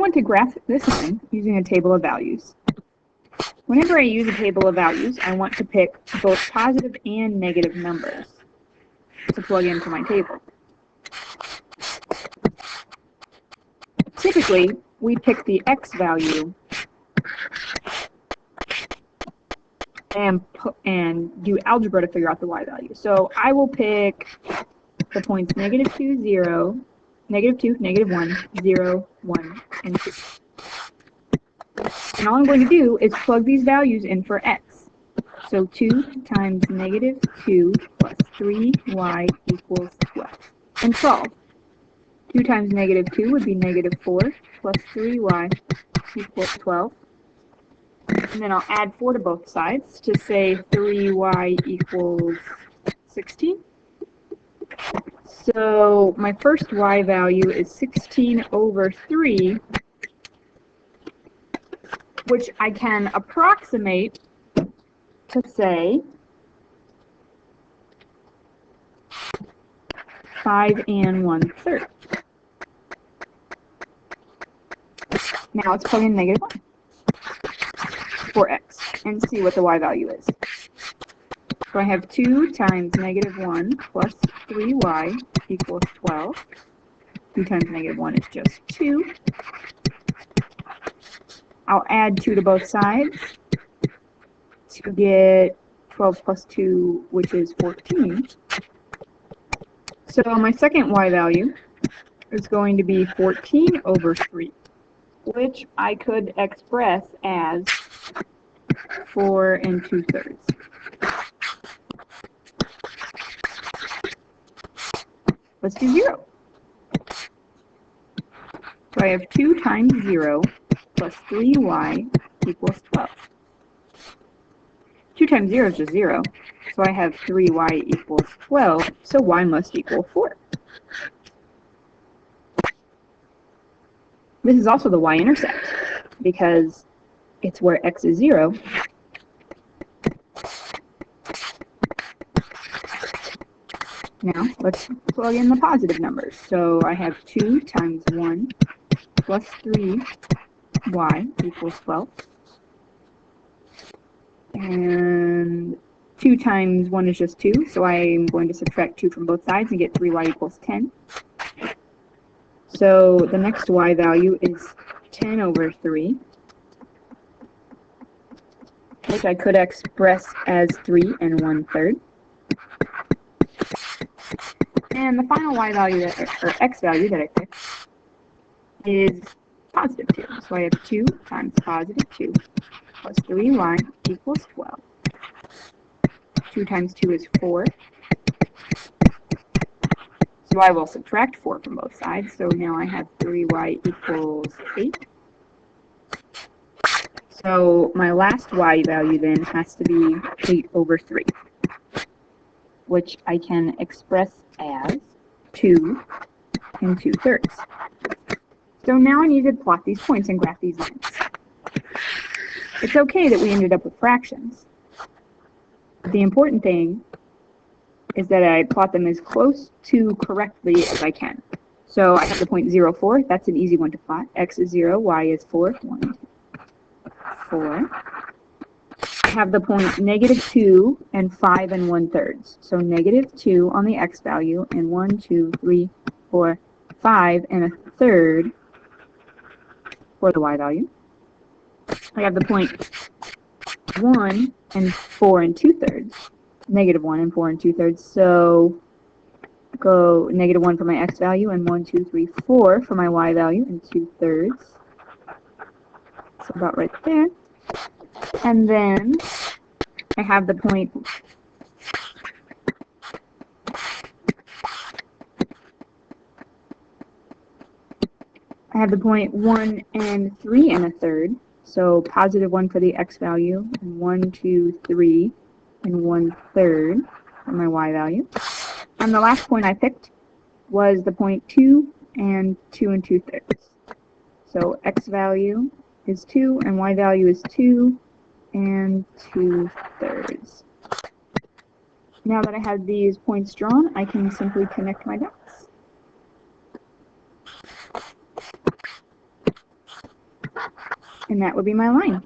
want to graph this in using a table of values. Whenever I use a table of values, I want to pick both positive and negative numbers to plug into my table. Typically, we pick the x value and do algebra to figure out the y value. So I will pick the points -2, 0, -2, -1, 0, 1, and 2. And all I'm going to do is plug these values in for x. So 2 times -2 plus 3y equals 12. And solve. 2 times -2 would be -4 plus 3y equals 12. And then I'll add 4 to both sides to say 3y equals 16. So my first y value is 16 over 3, which I can approximate to say 5 1/3. Now let's plug in -1 for x and see what the y value is. So I have 2 times -1 plus 3y equals 12. 2 times -1 is just 2. I'll add 2 to both sides to get 12 plus 2, which is 14. So my second y value is going to be 14 over 3, which I could express as 4 2/3. Let's do 0. So I have 2 times 0 plus 3y equals 12. 2 times 0 is just 0, so I have 3y equals 12, so y must equal 4. This is also the y-intercept, because it's where x is 0. Now, let's plug in the positive numbers. So I have 2 times 1 plus 3y equals 12. And 2 times 1 is just 2, so I'm going to subtract 2 from both sides and get 3y equals 10. So the next y value is 10 over 3, which I could express as 3 1/3. And the final y value, or x value that I picked, is positive 2. So I have 2 times positive 2 plus 3y equals 12. 2 times 2 is 4. So I will subtract 4 from both sides. So now I have 3y equals 8. So my last y value then has to be 8 over 3, which I can express as 2 2/3. So now I need to plot these points and graph these lines. It's okay that we ended up with fractions. The important thing is that I plot them as close to correctly as I can. So I have the point 0, 4. That's an easy one to plot. X is 0, y is 4. 1, 2, 4. I have the point -2 and 5 1/3. So -2 on the x value and 1, 2, 3, 4, 5 1/3 for the y value. I have the point 1 and 4 2/3. -1 and 4 2/3. So go -1 for my x value and 1, 2, 3, 4 for my y value and 2/3. So about right there. And then I have the point I have the point 1 and 3 1/3. So positive 1 for the x value and 1, 2, 3 1/3 for my y value. And the last point I picked was the point 2 and 2 2/3. So x value is 2 and y value is 2 and 2/3. Now that I have these points drawn, I can simply connect my dots. And that would be my line.